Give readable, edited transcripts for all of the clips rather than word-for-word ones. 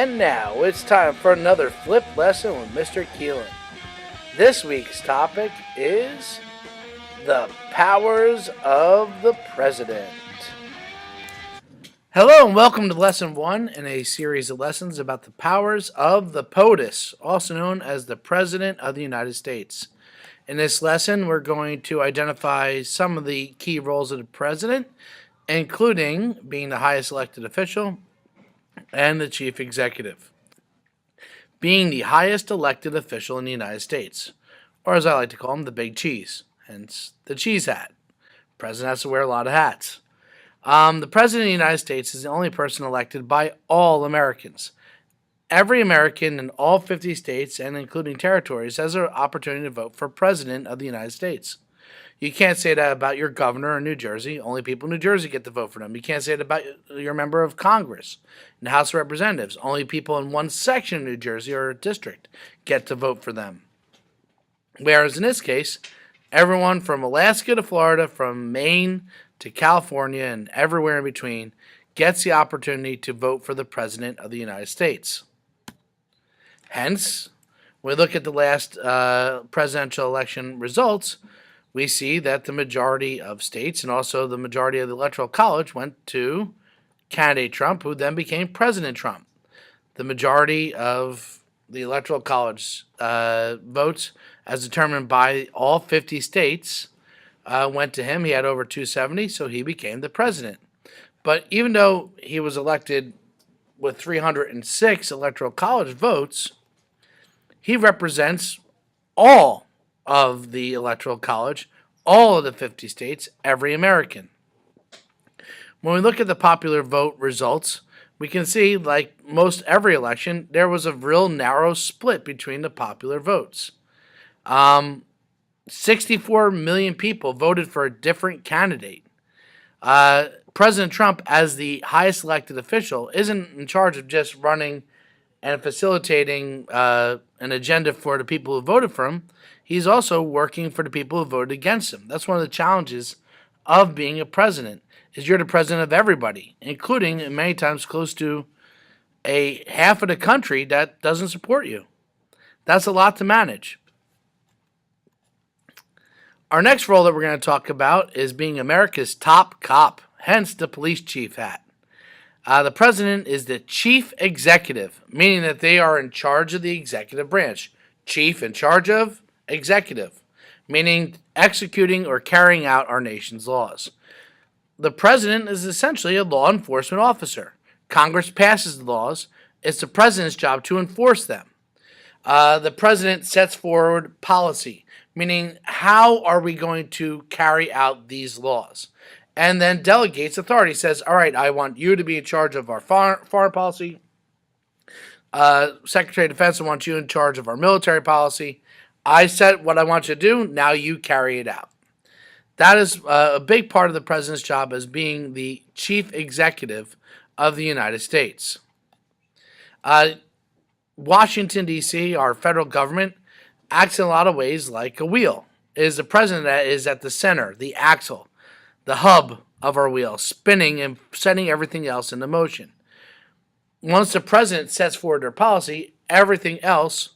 And now it's time for another flip lesson with Mr. Keelan. This week's topic is the powers of the president. Hello and welcome to Lesson 1 in a series of lessons about the powers of the Potus, also known as the President of the United States. In this lesson, we're going to identify some of the key roles of the president, including being the highest elected official and the chief executive. Being the highest elected official in the United States, or as I like to call him, the big cheese, hence the cheese hat. The president has to wear a lot of hats. The President of the United States is the only person elected by all Americans. Every American in all 50 states, and including territories, has an opportunity to vote for President of the United States. You can't say that about your governor in New Jersey. Only people in New Jersey get to vote for them. You can't say it about your member of Congress in the House of Representatives. Only people in one section of New Jersey or a district get to vote for them. Whereas in this case, everyone from Alaska to Florida, from Maine to California, and everywhere in between gets the opportunity to vote for the President of the United States. Hence, when we look at the last presidential election results, we see that the majority of states and also the majority of the Electoral College went to candidate Trump, who then became President Trump. The majority of the Electoral College votes, as determined by all 50 states, went to him. He had over 270, so he became the president. But even though he was elected with 306 Electoral College votes, he represents all of the Electoral College, all of the 50 states, every American. When we look at the popular vote results, we can see, like most every election, there was a real narrow split between the popular votes. 64 million people voted for a different candidate. President Trump, as the highest elected official, isn't in charge of just running and facilitating an agenda for the people who voted for him. He's also working for the people who voted against him. That's one of the challenges of being a president, is you're the president of everybody, including, and many times, close to a half of the country that doesn't support you. That's a lot to manage. Our next role that we're going to talk about is being America's top cop, hence the police chief hat. The president is the chief executive, meaning that they are in charge of the executive branch. Chief in charge of, executive, meaning executing or carrying out our nation's laws. The president is essentially a law enforcement officer. Congress passes the laws. It's the president's job to enforce them. The president sets forward policy, meaning how are we going to carry out these laws? And then delegates authority, says, all right, I want you to be in charge of our foreign policy. Secretary of Defense, I want you in charge of our military policy. I said what I want you to do, now you carry it out. That is a big part of the president's job, as being the chief executive of the United States. Washington, D.C., our federal government, acts in a lot of ways like a wheel. It is the president that is at the center, the axle, the hub of our wheel, spinning and setting everything else into motion. Once the president sets forward their policy, everything else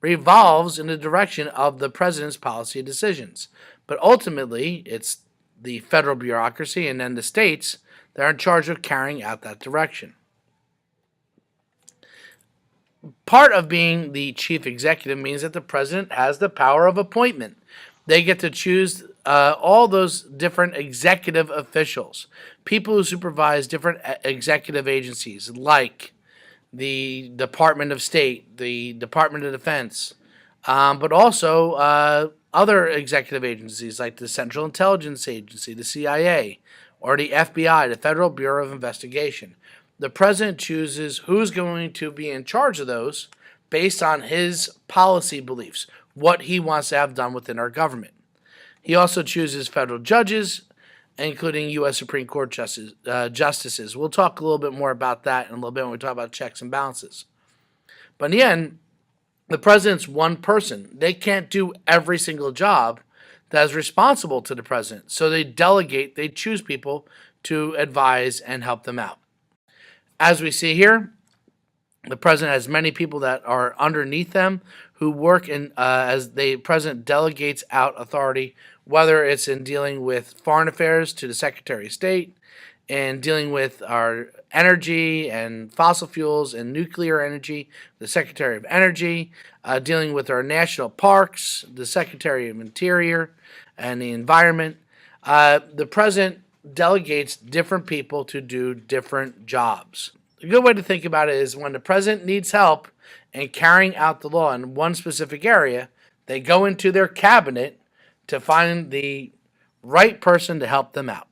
revolves in the direction of the president's policy decisions. But ultimately, it's the federal bureaucracy and then the states that are in charge of carrying out that direction. Part of being the chief executive means that the president has the power of appointment. They get to choose all those different executive officials, people who supervise different executive agencies, like the Department of State, the Department of Defense, but also other executive agencies like the Central Intelligence Agency, the CIA, or the FBI, the Federal Bureau of Investigation. The president chooses who's going to be in charge of those based on his policy beliefs, what he wants to have done within our government. He also chooses federal judges, including U.S. Supreme Court justices. We'll talk a little bit more about that in a little bit when we talk about checks and balances. But in the end, the president's one person. They can't do every single job that is responsible to the president. So they delegate, they choose people to advise and help them out. As we see here, The president has many people that are underneath them who work in as the president delegates out authority, whether it's in dealing with foreign affairs to the Secretary of State, and dealing with our energy and fossil fuels and nuclear energy, the Secretary of Energy, dealing with our national parks, the Secretary of Interior, and the Environment. The president delegates different people to do different jobs. A good way to think about it is when the president needs help in carrying out the law in one specific area, they go into their cabinet to find the right person to help them out.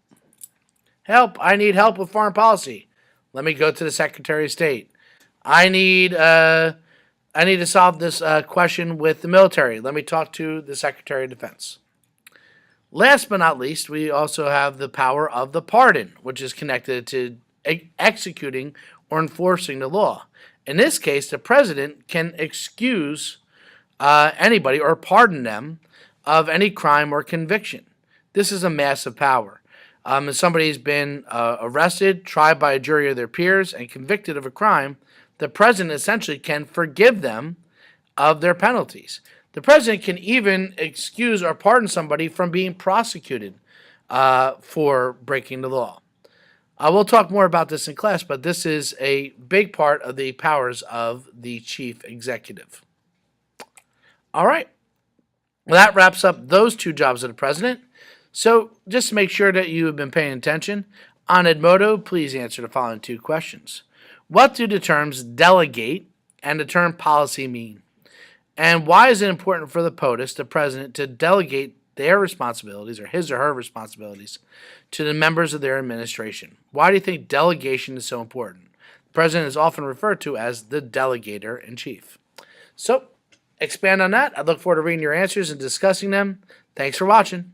Help! I need help with foreign policy. Let me go to the Secretary of State. I need to solve this question with the military. Let me talk to the Secretary of Defense. Last but not least, we also have the power of the pardon, which is connected to executing or enforcing the law. In this case, the president can excuse anybody or pardon them of any crime or conviction. This is a massive power. If somebody's been arrested, tried by a jury of their peers, and convicted of a crime, the president essentially can forgive them of their penalties. The president can even excuse or pardon somebody from being prosecuted for breaking the law. We'll talk more about this in class, but this is a big part of the powers of the chief executive. All right. Well, that wraps up those two jobs of the president. So just make sure that you have been paying attention. On Edmodo, please answer the following two questions. What do the terms delegate and the term policy mean? And why is it important for the POTUS, the president, to delegate their responsibilities, or his or her responsibilities, to the members of their administration? Why do you think delegation is so important? The president is often referred to as the delegator in chief. So, expand on that. I look forward to reading your answers and discussing them. Thanks for watching.